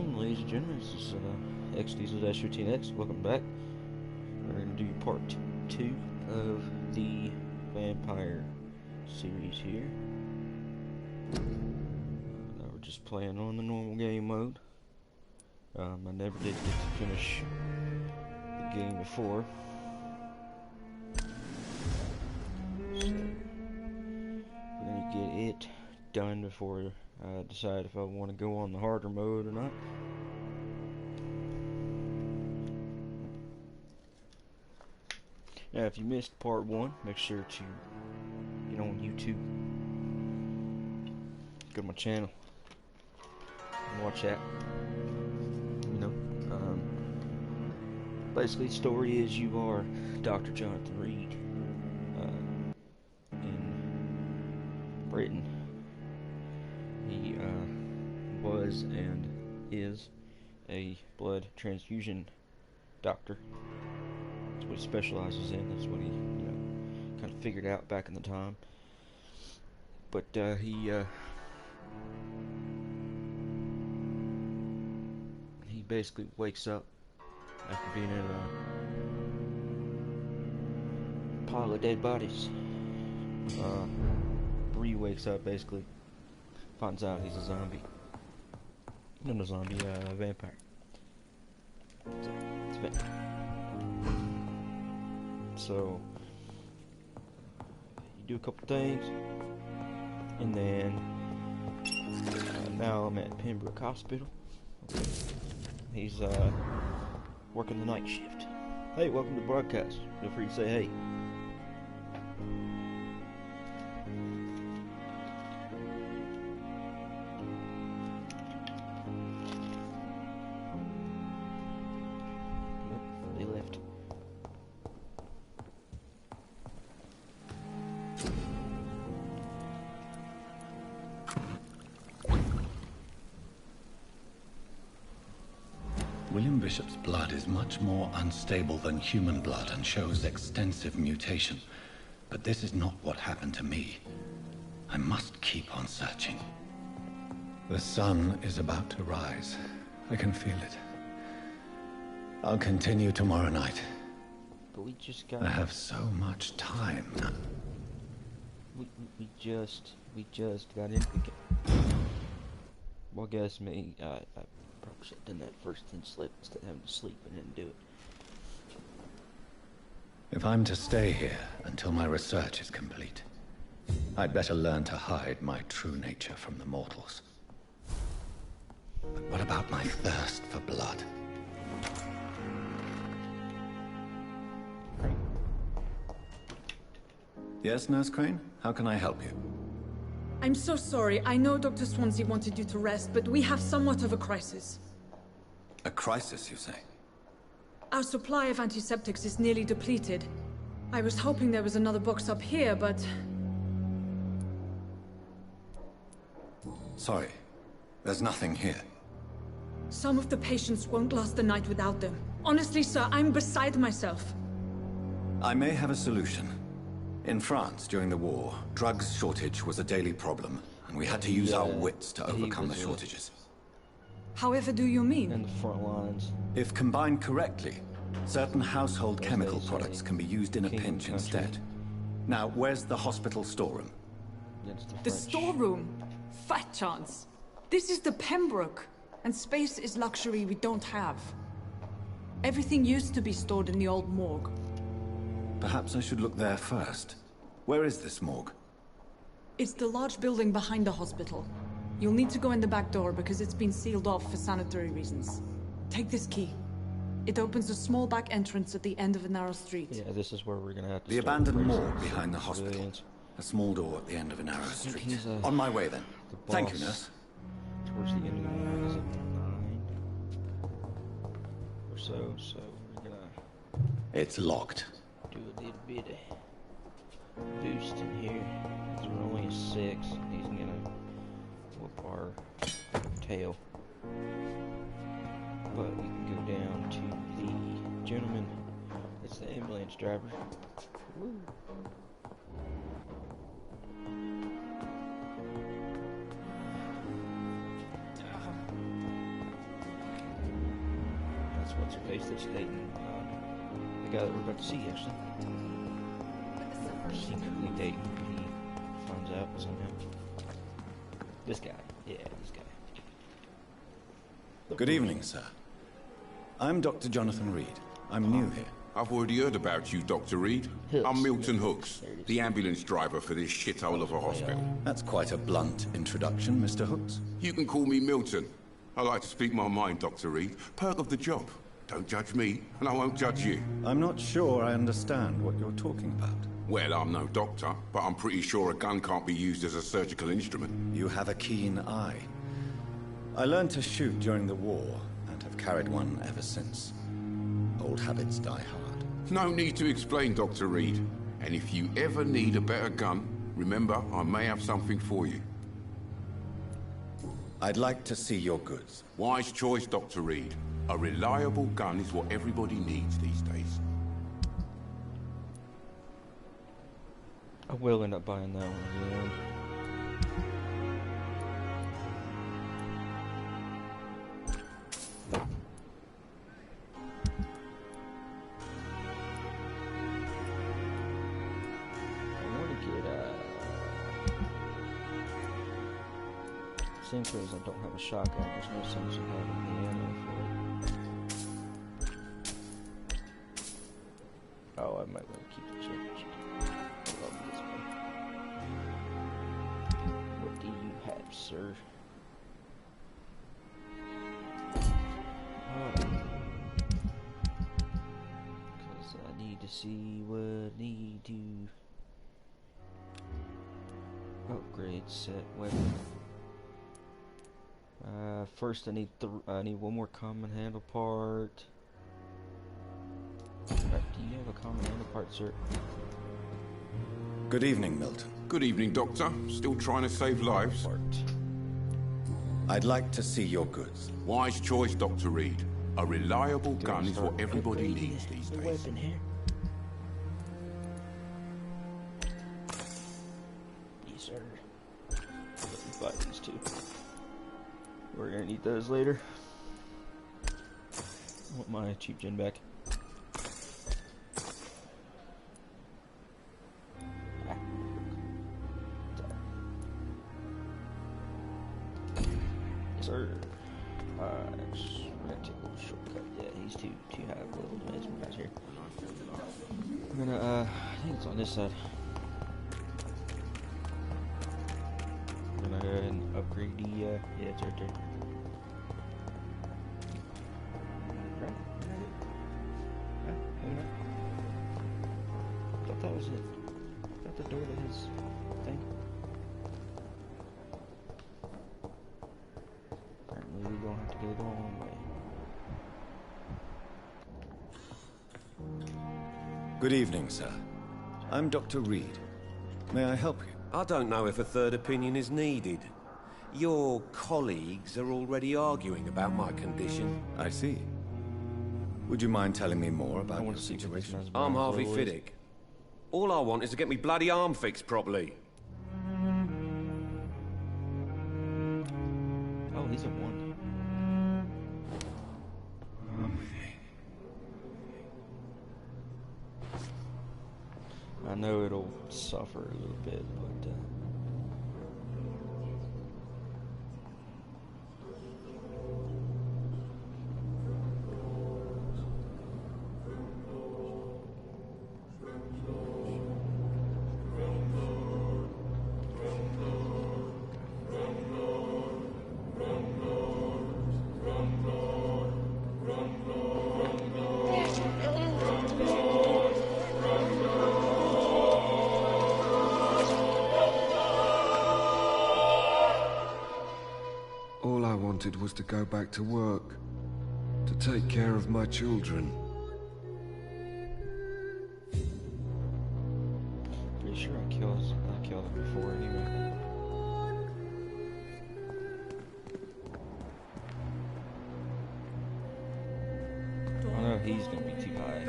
on, ladies and gentlemen? This is XDiesel-13X. Welcome back. We're going to do part 2 of the Vampyr series here. We're just playing on the normal game mode. I never did get to finish the game before. So, we're going to get it done before I decide if I want to go on the harder mode or not. Now, if you missed part 1, make sure to get on YouTube, go to my channel, and watch that. You know, basically the story is you are Dr. Jonathan Reed in Britain. He was and is a blood transfusion doctor. That's what he specializes in. That's what he, kind of figured out back in the time. But he basically wakes up after being in a pile of dead bodies. Bree wakes up, basically finds out he's a zombie. Not a zombie, a vampire. So, it's a vampire. So, you do a couple things, and then now I'm at Pembroke Hospital. He's working the night shift. Hey, welcome to the broadcast. Feel free to say hey. They left. William Bishop's blood is much more unstable than human blood and shows extensive mutation. But this is not what happened to me. I must keep on searching. The sun is about to rise. I can feel it. I'll continue tomorrow night. But we just got... I have so much time. We just got into the game. Well, guess me, I probably should have done that first, then slept instead of having to sleep and didn't do it. If I'm to stay here until my research is complete, I'd better learn to hide my true nature from the mortals. But what about my thirst for blood? Yes, Nurse Crane? How can I help you? I'm so sorry. I know Dr. Swansea wanted you to rest, but we have somewhat of a crisis. A crisis, you say? Our supply of antiseptics is nearly depleted. I was hoping there was another box up here, but... Sorry. There's nothing here. some of the patients won't last the night without them. Honestly, sir, I'm beside myself. I may have a solution. In France, during the war, drugs shortage was a daily problem, and we had to use our wits to overcome the shortages. However do you mean? And the front lines. If combined correctly, certain household chemical products can be used in a pinch instead. Now, where's the hospital storeroom? The storeroom? Fat chance. This is the Pembroke, and space is luxury we don't have. Everything used to be stored in the old morgue. Perhaps I should look there first. Where is this morgue? It's the large building behind the hospital. You'll need to go in the back door because it's been sealed off for sanitary reasons. Take this key. It opens a small back entrance at the end of a narrow street. Yeah, this is where we're gonna have to The start abandoned raising morgue behind the hospital. civilians. A small door at the end of a narrow street. he's, On my way then. the Thank you, boss. nurse. Towards the end of the night, is it 9 or so? So we're gonna It's locked. do a little bit of boost in here. Because we're only a 6, and he's gonna whoop our tail. But we can go down to the gentleman. It's the ambulance driver. Woo. what's her face that's dating the guy that we're about to see, actually. Secretly dating. He finds out somehow. This guy. Yeah, this guy. Good evening, sir. I'm Dr. Jonathan Reed. I'm new here. I've already heard about you, Dr. Reed. Hooks. I'm Milton Hooks, There it is. the ambulance driver for this shithole of a hospital. That's quite a blunt introduction, Mr. Hooks. You can call me Milton. I like to speak my mind, Dr. Reed. Perk of the job. Don't judge me, and I won't judge you. I'm not sure I understand what you're talking about. Well, I'm no doctor, but I'm pretty sure a gun can't be used as a surgical instrument. You have a keen eye. I learned to shoot during the war, and have carried one ever since. Old habits die hard. No need to explain, Dr. Reed. And if you ever need a better gun, remember, I may have something for you. I'd like to see your goods. Wise choice, Dr. Reed. A reliable gun is what everybody needs these days. I will end up buying that one again. I want to get same because I don't have a shotgun. There's no sense in having the ammo for it. Oh, I might want to keep the chicken. What do you have, sir? Because I need to see what I need to upgrade set weapon. First, I need one more common handle part. Do you have a common handle part, sir? Good evening, Milton. Good evening, Doctor. Still trying to save lives? Part. I'd like to see your goods. Wise choice, Dr. Reed. A reliable gun is what everybody needs these The days. weapon here. Yes, sir. Let me buy these two. We're gonna need those later. I want my cheap gen back. Sir, we're gonna take a little shortcut. Yeah, he's too high of a little mess guys here. I'm gonna, I think it's on this side. I'm gonna go ahead and upgrade the, yeah, it's right there. Right? Yeah, maybe not. I thought that was it. I thought the door to his thing. Apparently we're gonna have to go the long way. Good evening, sir. I'm Dr. Reed. May I help you? I don't know if a third opinion is needed. Your colleagues are already arguing about my condition. I see. Would you mind telling me more I about your want to see what this situation? man's I'm brain Harvey flow is. Fiddick. All I want is to get me bloody arm fixed properly. Oh, he's a one. I know it'll suffer a little bit, but All I wanted was to go back to work, to take care of my children. pretty sure I killed him before anyway. I know he's gonna be too high.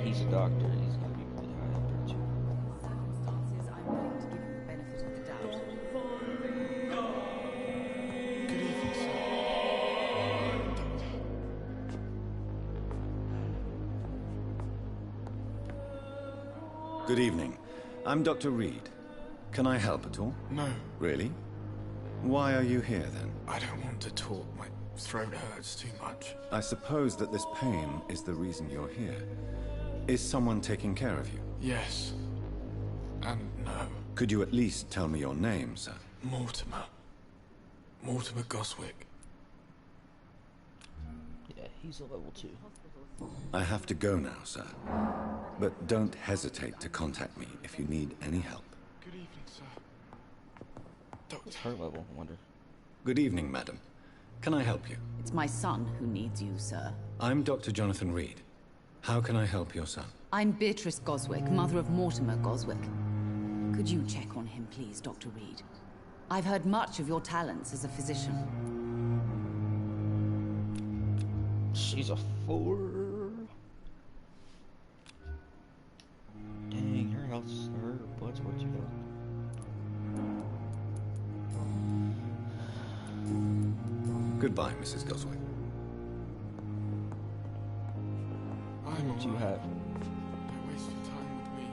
He's a doctor. He's gonna be really high up there too. Circumstances, I'm willing to give him the benefit of the doubt. Good evening, sir. Good evening. I'm Dr. Reed. Can I help at all? No, Really? Why are you here, then? I don't want to talk. My throat hurts too much. I suppose that this pain is the reason you're here. Is someone taking care of you? Yes. And no. Could you at least tell me your name, sir? Mortimer. Mortimer Goswick. Yeah, he's a level 2. I have to go now, sir. But don't hesitate to contact me if you need any help. Good evening, sir. What's Doctor. her level, I wonder? Good evening, madam. Can I help you? It's my son who needs you, sir. I'm Dr. Jonathan Reed. How can I help your son? I'm Beatrice Goswick, mother of Mortimer Goswick. Could you check on him, please, Dr. Reed? I've heard much of your talents as a physician. She's a 4. Dang, her health's, her blood's way too low. Goodbye, Mrs. Goswick. I'm What do you alright. have? Don't waste your time with me.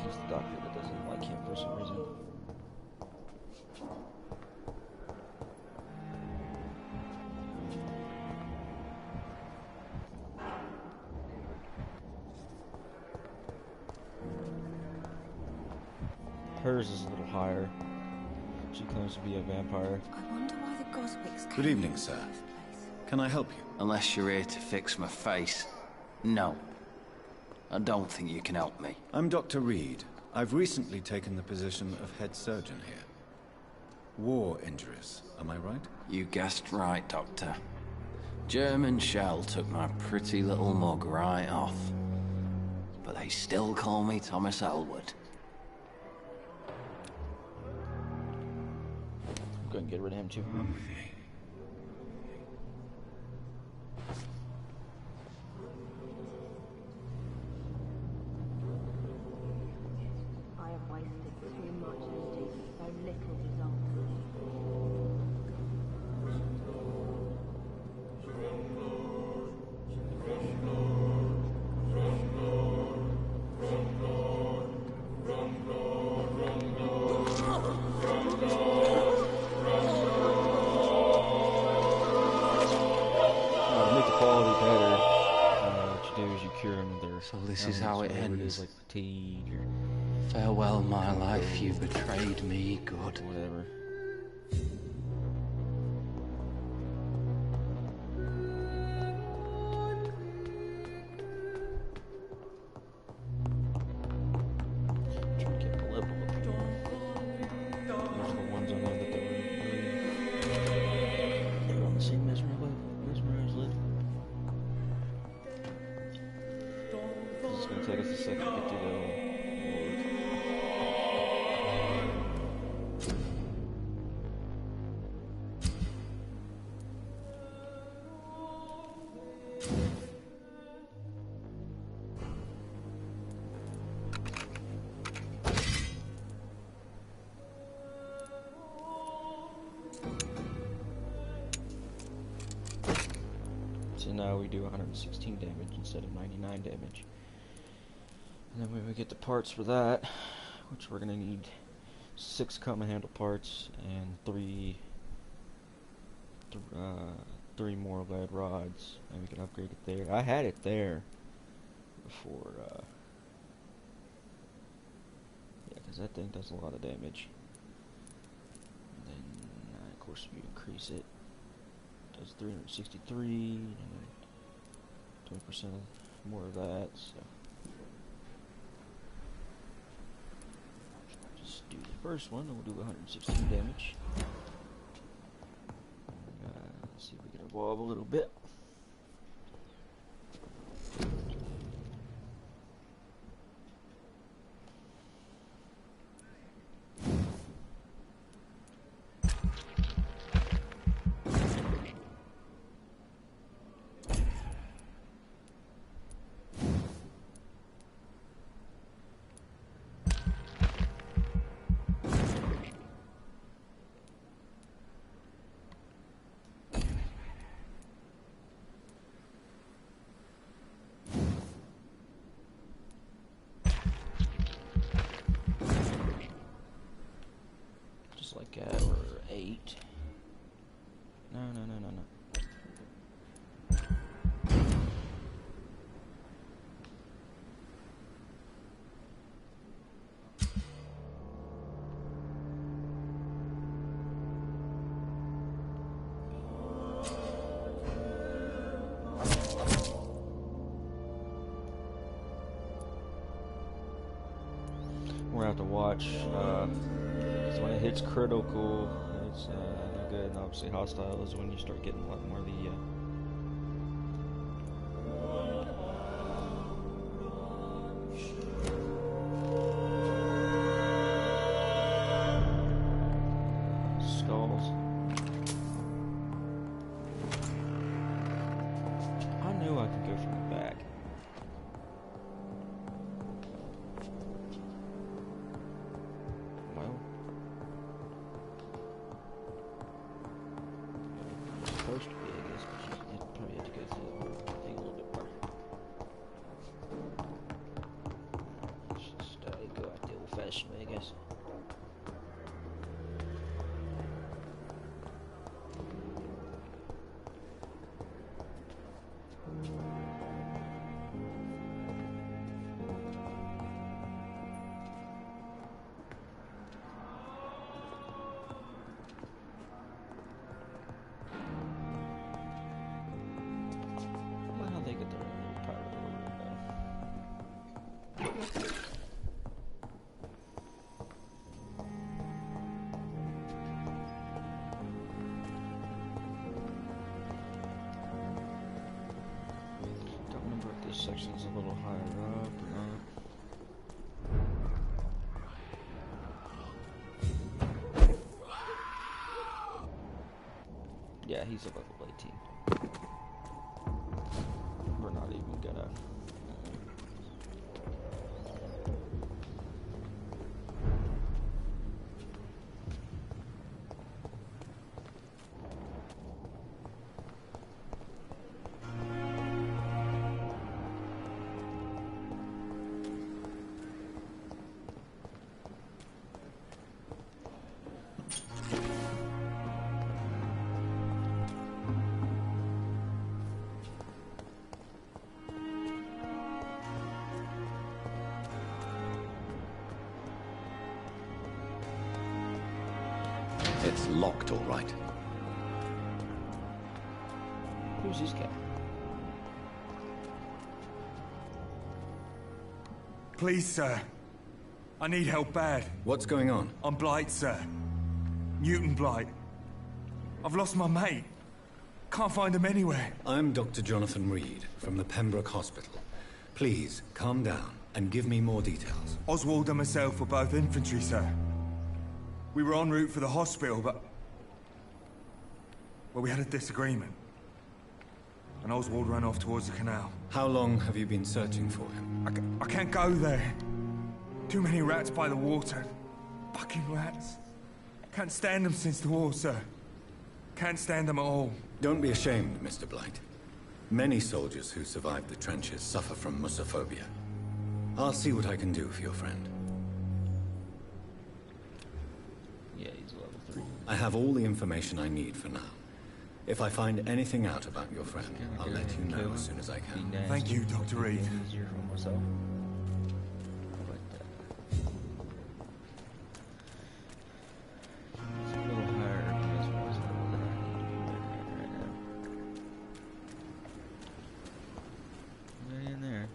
He's the doctor that doesn't like him for some reason. Hers is a little higher. She claims to be a vampire. I wonder why the Goswicks came Good evening, in the sir. first place. Can I help you? Unless you're here to fix my face. No. I don't think you can help me. I'm Dr. Reed. I've recently taken the position of head surgeon here. War injuries, am I right? You guessed right, Doctor. German shell took my pretty little mug right off. But they still call me Thomas Elwood. I'm going to get rid of him too. I have wasted too much energy for so little result. To make the quality better, what you do is you cure them of their So this is how it whatever ends. like fatigue or Farewell, my life. You betrayed me, good. whatever. Trying to get the level up here. Those are the ones I know that they were on the same mesmerized level. It's gonna take us a second to get through the ward. So now we do 116 damage instead of 99 damage. And then when we get the parts for that, which we're gonna need 6 common handle parts and 3 more lead rods, and we can upgrade it there. I had it there before, yeah, because that thing does a lot of damage. And then, of course, if you increase it, does 363, and then 20% more of that, so. Just do the first one, and we'll do 116 damage. Let's see if we can evolve a little bit. have to watch. So when it hits critical, it's no good. And obviously, hostile is when you start getting a lot more of the. Skulls. I knew I could go from the back. Well, it's supposed to be, I guess, but you probably have to go through the whole thing a little bit more. Let's just go out the old-fashioned way, I guess. Well, they get their own little private little window. Don't remember if this section's a little higher up or not. Yeah, he's a level 18. We're not even gonna. It's locked, all right. Who's this guy? Please, sir. I need help bad. What's going on? I'm Blight, sir. Newton Blight. I've lost my mate. Can't find him anywhere. I'm Dr. Jonathan Reed from the Pembroke Hospital. Please, calm down and give me more details. Oswald and myself were both infantry, sir. We were en route for the hospital, but... well, we had a disagreement. And Oswald ran off towards the canal. How long have you been searching for him? I can't go there. Too many rats by the water. Fucking rats. Can't stand them since the war, sir. Can't stand them at all. Don't be ashamed, Mr. Blight. Many soldiers who survived the trenches suffer from musophobia. I'll see what I can do for your friend. Yeah, he's level 3. I have all the information I need for now. If I find anything out about your friend, I'll let you know as soon as I can. Thank you, Dr. Reed. Easier for myself. But, it's a little higher as far as level that I need to be right now. Right in there.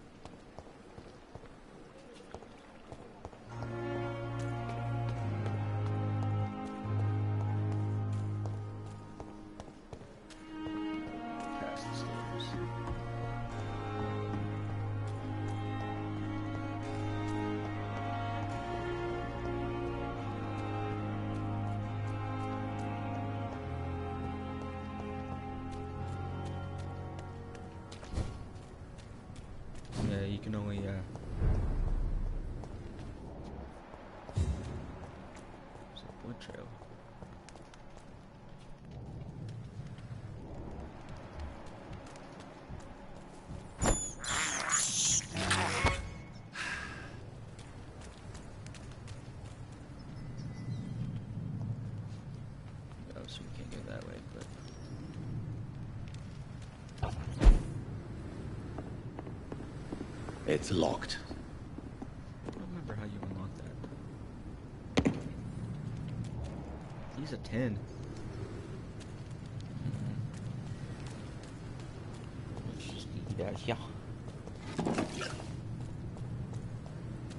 Past the stairs. Yeah, you can only, there's a blood trail. Oh, so we can't go that way, but... It's locked. I don't remember how you unlock that. He's a 10. Let's just eat out here.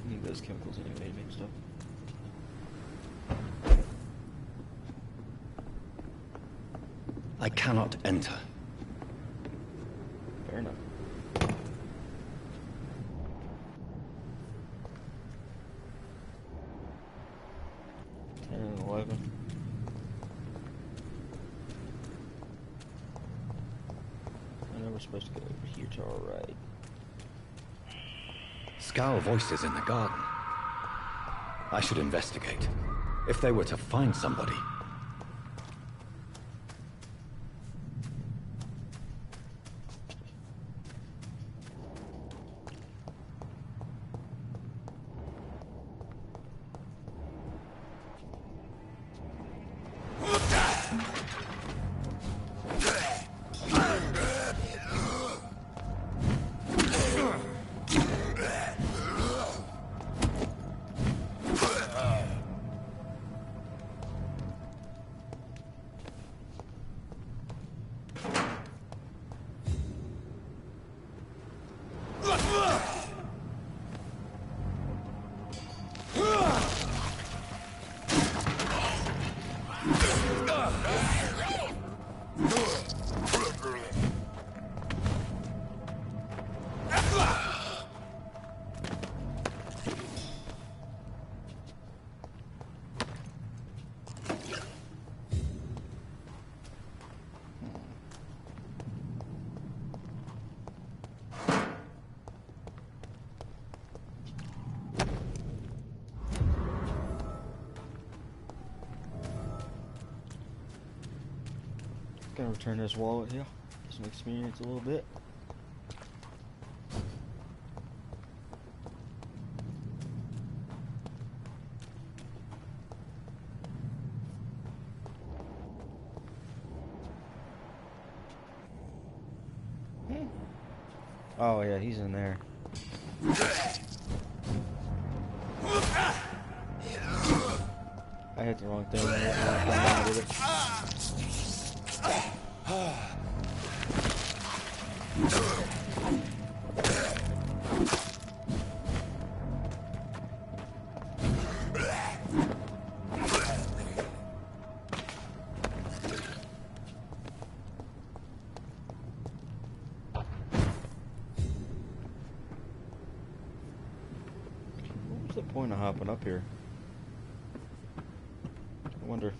Need the those chemicals anyway to make stuff. I cannot enter. Fair enough. 10 and 11. I know we're supposed to go over here to our right. Scowl voices in the garden. I should investigate. If they were to find somebody. Gonna return this wallet here. Get some experience a little bit. Oh yeah, he's in there. I hit the wrong thing. I did it. What's the point of hopping up here? I wonder.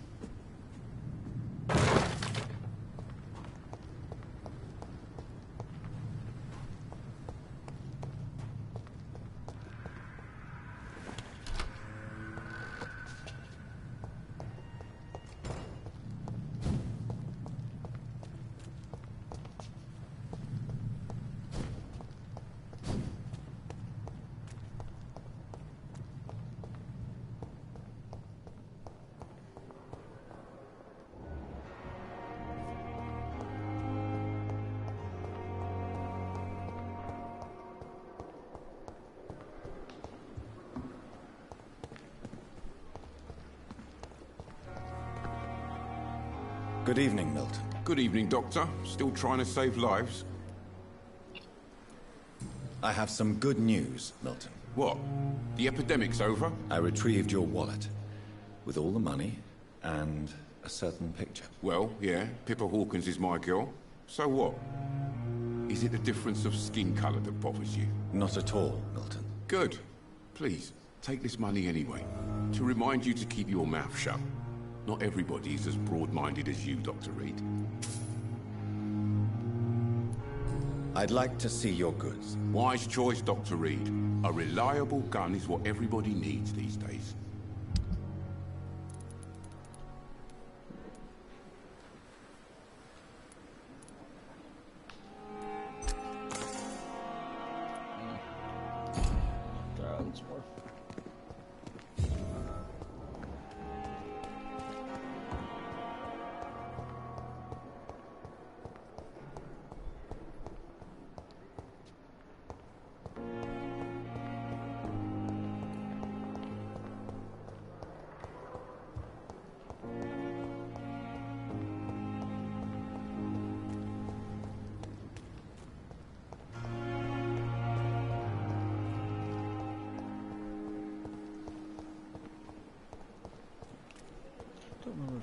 Good evening, Milton. Good evening, Doctor. Still trying to save lives? I have some good news, Milton. What? The epidemic's over? I retrieved your wallet. With all the money and a certain picture. Well, yeah, Pippa Hawkins is my girl. So what? Is it the difference of skin color that bothers you? Not at all, Milton. Good. Please, take this money anyway. To remind you to keep your mouth shut. Not everybody is as broad-minded as you, Dr. Reed. I'd like to see your goods. Wise choice, Dr. Reed. A reliable gun is what everybody needs these days. That's more.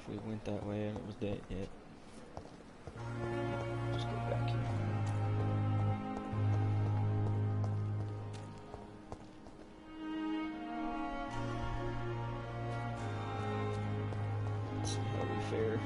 if we went that way and it was dead yet. Just go back here. Let's see how we fare.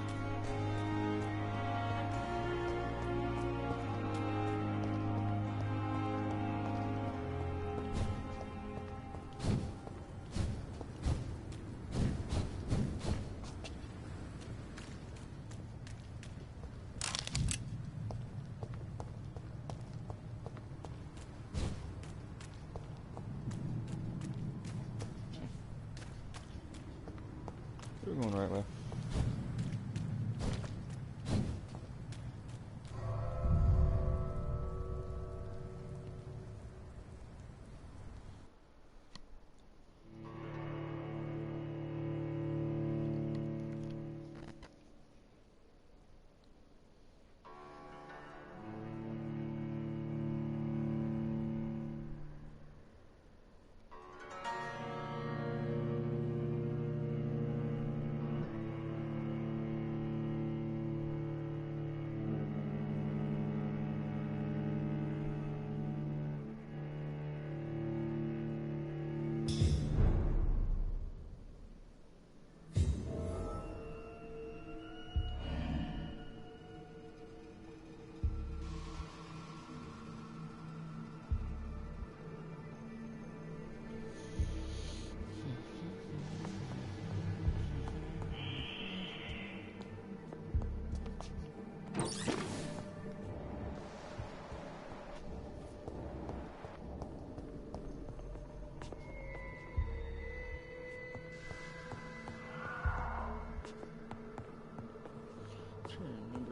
We're going the right way.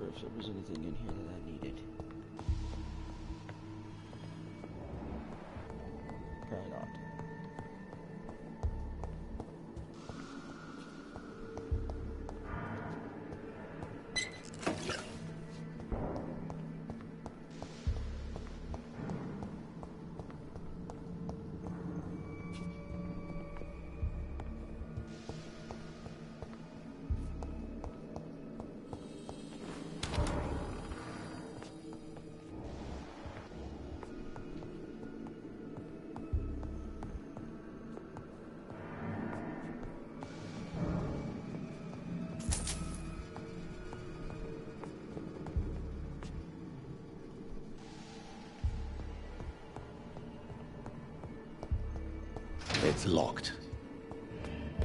If there was anything in here that I needed. Probably not. It's locked.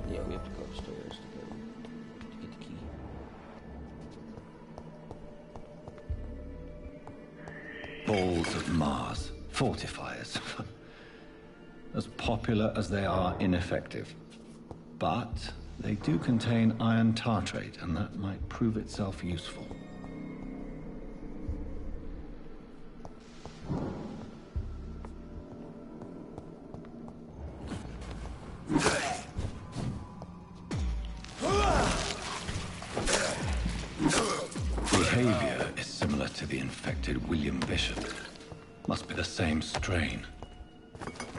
Yeah, we have to go upstairs to get the key. Balls of Mars. Fortifiers. As popular as they are ineffective. But they do contain iron tartrate, and that might prove itself useful. Behavior is similar to the infected William Bishop. Must be the same strain.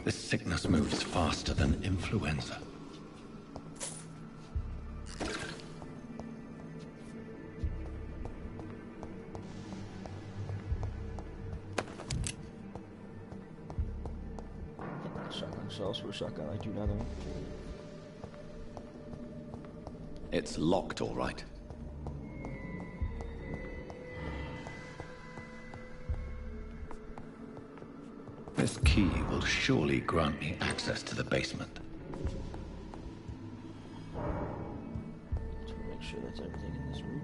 This sickness moves faster than influenza. Shotgun shells for a shotgun. I do another one. It's locked, all right. This key will surely grant me access to the basement. Just want to make sure that's everything in this room.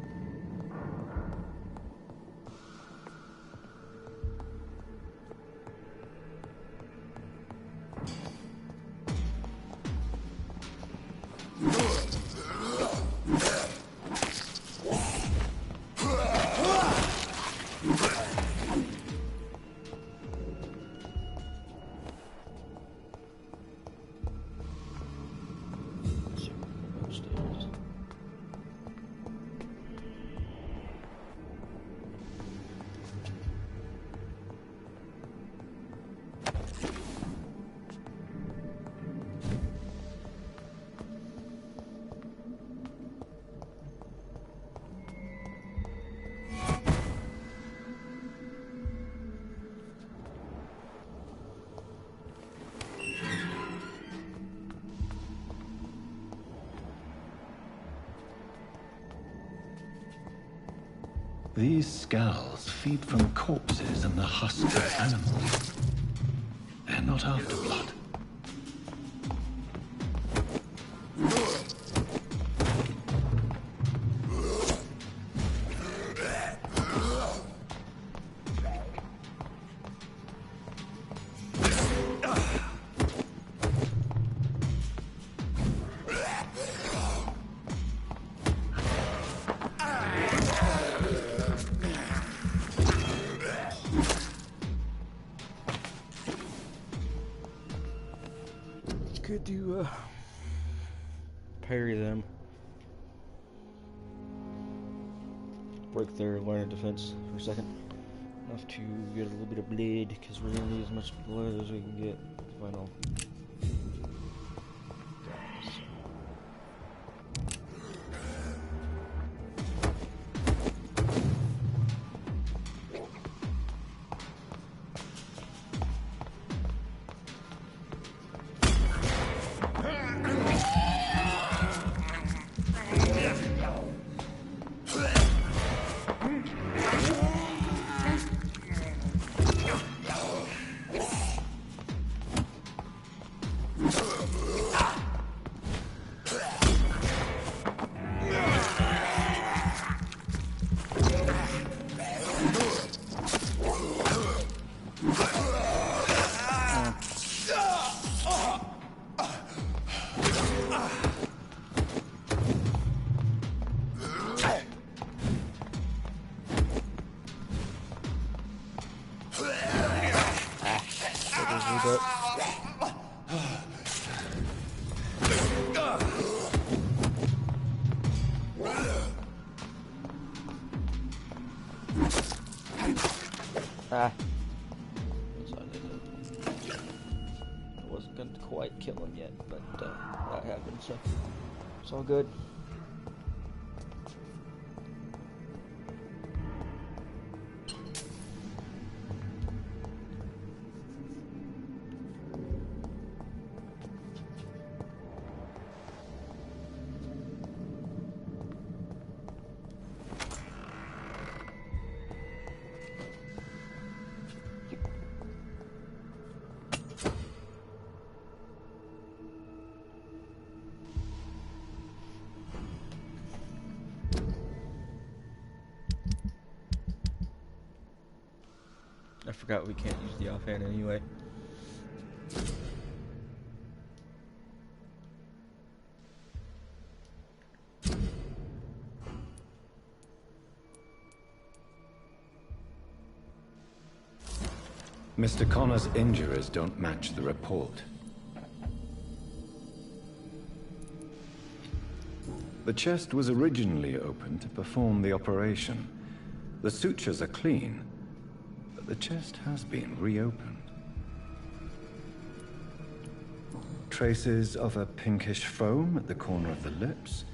These skulls feed from corpses and the husks of animals. They're not after blood. Could you, parry them. Break their line of defense for a second. Enough to get a little bit of bleed, because we're gonna need as much blood as we can get. Final. Ah. I wasn't going to quite kill him yet, but that happened, so it's all good. I forgot we can't use the offhand anyway. Mr. Connor's injuries don't match the report. The chest was originally opened to perform the operation. The sutures are clean, but the chest has been reopened. Traces of a pinkish foam at the corner of the lips.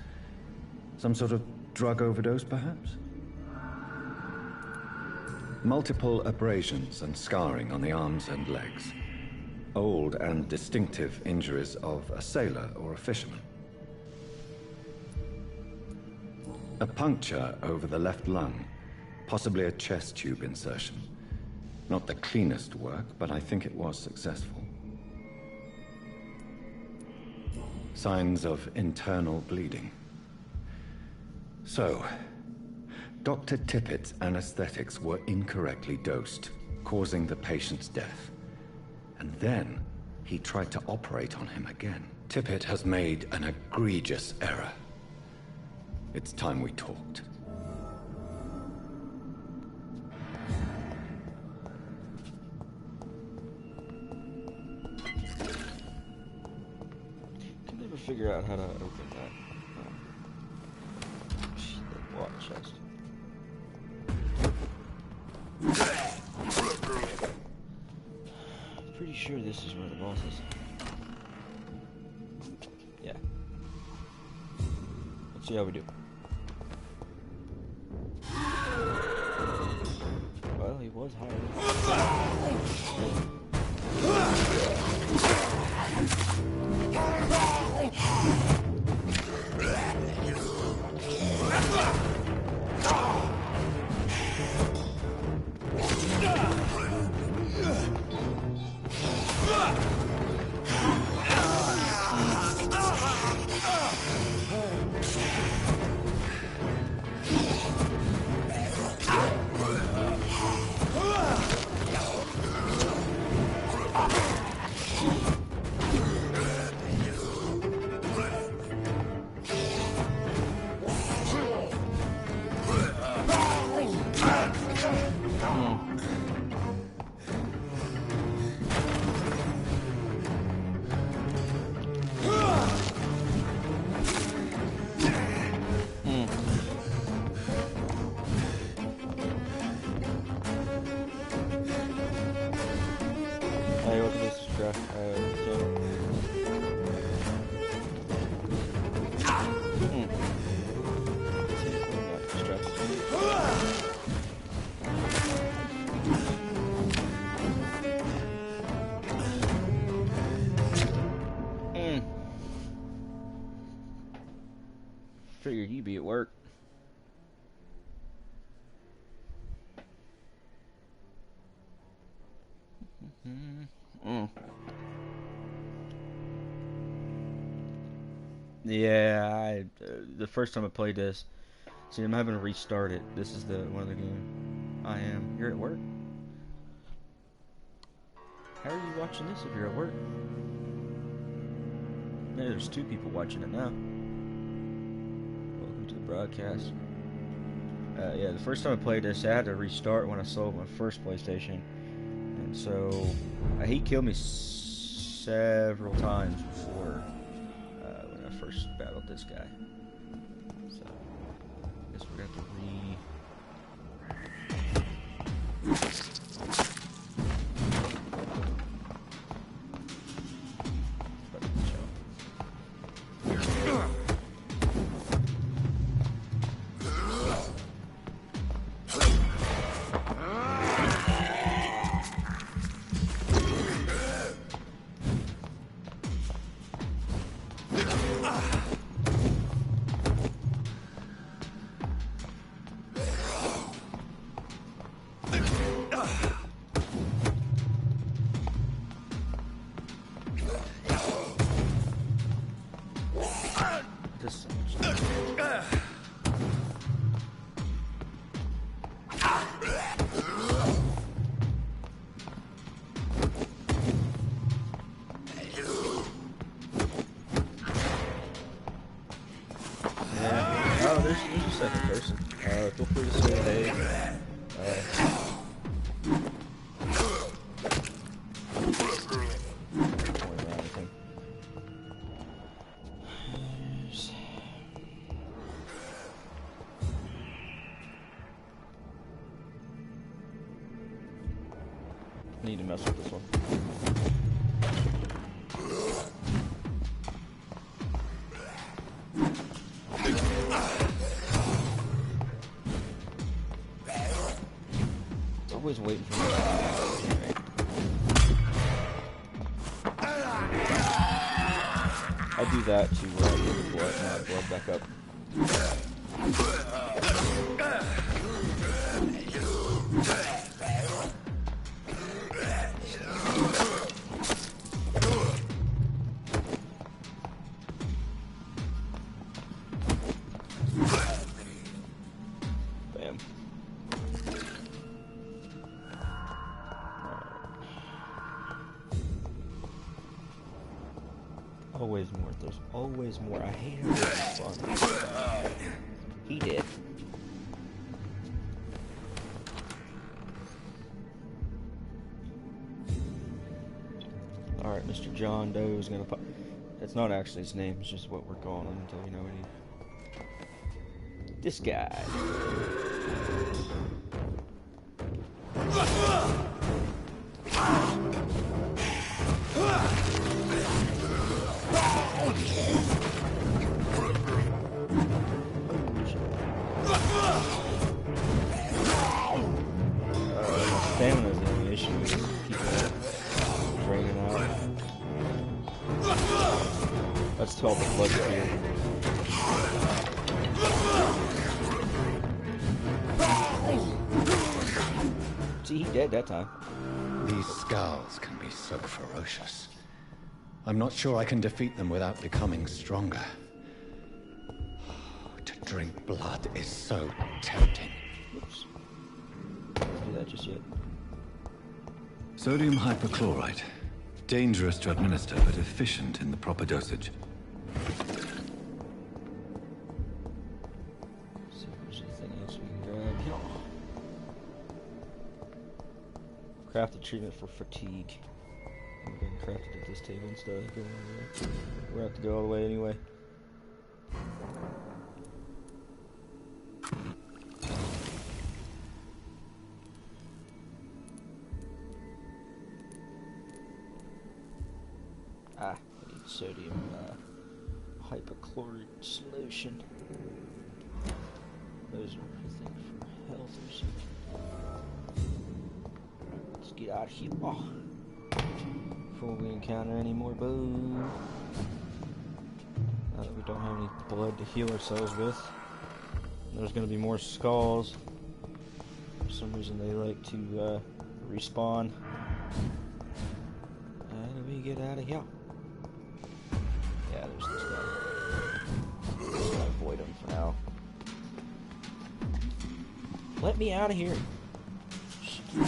Some sort of drug overdose, perhaps? Multiple abrasions and scarring on the arms and legs. Old and distinctive injuries of a sailor or a fisherman. A puncture over the left lung, possibly a chest tube insertion. Not the cleanest work, but I think it was successful. Signs of internal bleeding. So, Dr. Tippett's anesthetics were incorrectly dosed, causing the patient's death. And then, he tried to operate on him again. Tippett has made an egregious error. It's time we talked. Can never figure out how to open that. The war chest. Pretty sure this is where the boss is. Yeah. Let's see how we do. Well, he was higher. Figured you'd be at work. Yeah, the first time I played this, see, I'm having to restart it. This is the one of the game. I am. You're at work? How are you watching this if you're at work? Yeah, there's 2 people watching it now. Welcome to the broadcast. Yeah, the first time I played this, I had to restart when I sold my first PlayStation. And so, he killed me several times before when I first battled this guy. So, I guess we're going to have to there's a second person. Feel free to say hey. Need to mess with this one. Always waiting for me. I do that to get my blood back up. Bam. Always more. There's always more. I hate how this is fun. He did. Alright, Mr. John Doe is gonna pop. It's not actually his name, it's just what we're calling him until you know what he. This guy. Stamina's the only issue. Keep draining out. That's 12 the blood spear. See, he dead that time. These scowls can be so ferocious. I'm not sure I can defeat them without becoming stronger. To drink blood is so tempting. Oops. Don't do that just yet. Sodium hypochlorite. Dangerous to administer, but efficient in the proper dosage. See if there's anything else we can grab. Craft a treatment for fatigue. I'm going to craft it at this table instead of going over there. We're going to have to go all the way anyway. I need sodium hypochlorite solution. Those are, I think, for health or something. Let's get out of here. Oh. Before we encounter any more boo. Now that we don't have any blood to heal ourselves with. There's going to be more skulls. For some reason they like to respawn. How do we get out of here? Yeah, there's this guy. I'll avoid him for now. Let me out of here. We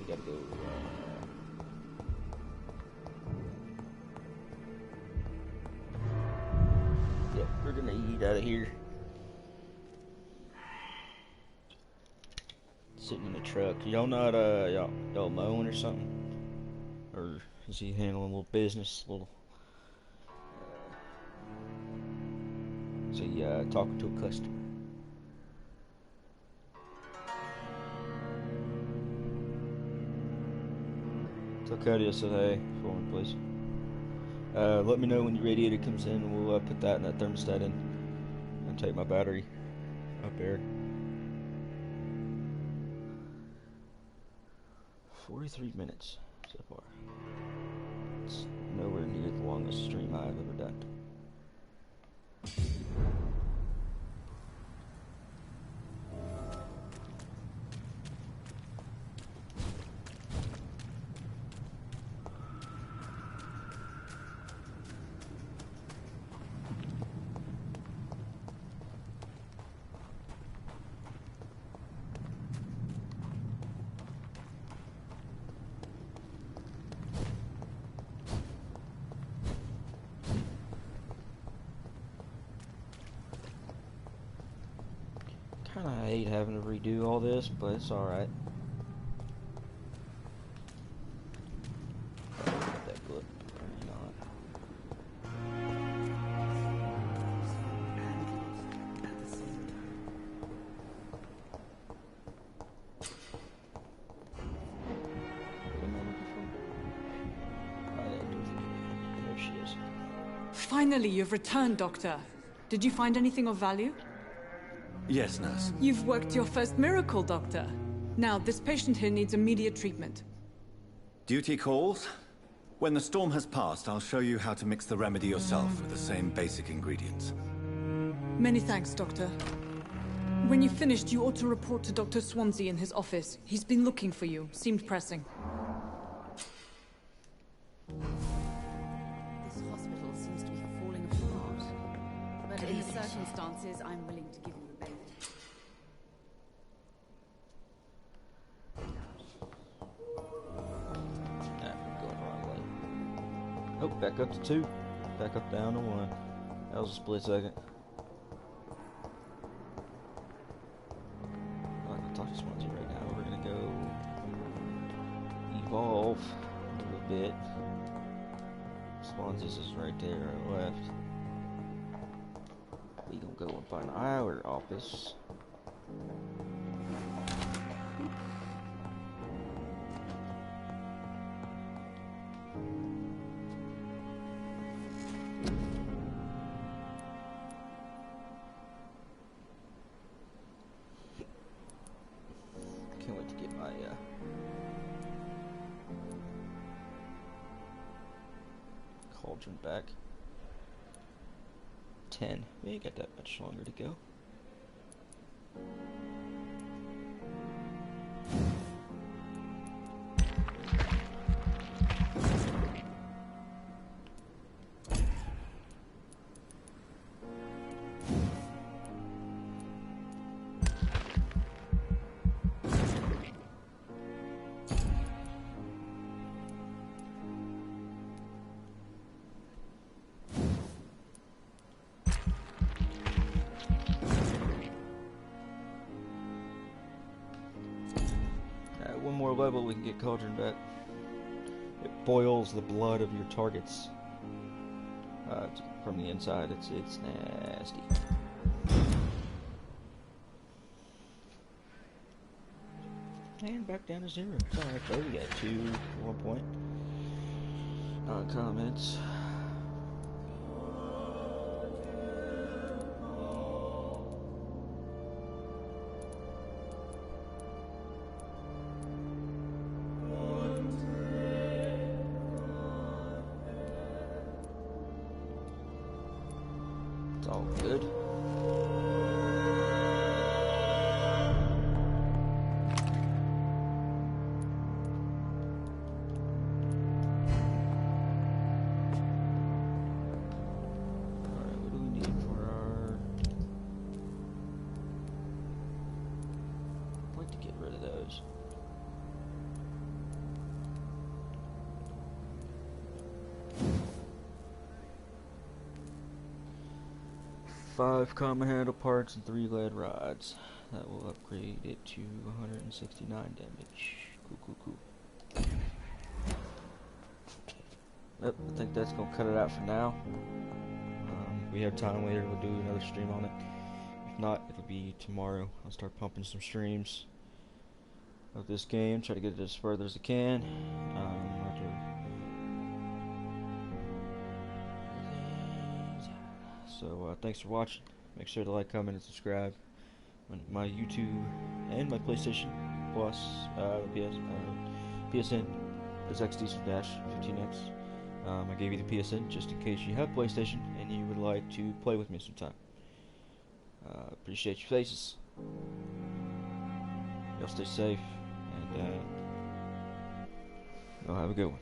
gotta go. Yep, we're gonna eat out of here. Sitting in the truck. Y'all not y'all mowing or something? Or is he handling a little business, is he talking to a customer? Tell Cody I said hey for me, please. Let me know when your radiator comes in. We'll put that in that thermostat in and take my battery up there. 43 minutes so far. It's nowhere near the longest stream I've ever done. Kinda hate having to redo all this, but it's alright. That good. Or not. There she is. Finally, you've returned, Doctor. Did you find anything of value? Yes, nurse. You've worked your first miracle, Doctor. Now, this patient here needs immediate treatment. Duty calls. When the storm has passed, I'll show you how to mix the remedy yourself with the same basic ingredients. Many thanks, Doctor. When you've finished, you ought to report to Dr. Swansea in his office. He's been looking for you. Seemed pressing. This hospital seems to be falling apart. But in the circumstances, I'm willing to give you the benefit. Going the wrong way. Oh, back up to 2. Back up down to 1. That was a split second. I'm not gonna talk to Swansea right now. We're gonna go evolve a little bit. Swansea's is right there, right left. We gonna go and find our office. Can't wait to get my cauldron back. 10. We ain't got that much longer to go. One more level, we can get cauldron back. It boils the blood of your targets from the inside. It's nasty. and back down to 0. It's alright, though. We got 1 point. Comments. It's all good. Alright, what do we need for our... I'd like to get rid of those. Five common handle parts and 3 lead rods. That will upgrade it to 169 damage. Cool. Yep, I think that's gonna cut it out for now. If we have time later, we'll do another stream on it. If not, it'll be tomorrow. I'll start pumping some streams of this game. Try to get it as further as I can. So thanks for watching. Make sure to like, comment, and subscribe. On my YouTube and my PlayStation Plus, PSN is XD-15X. I gave you the PSN just in case you have PlayStation and you would like to play with me sometime. Appreciate your faces. Y'all stay safe and y'all have a good one.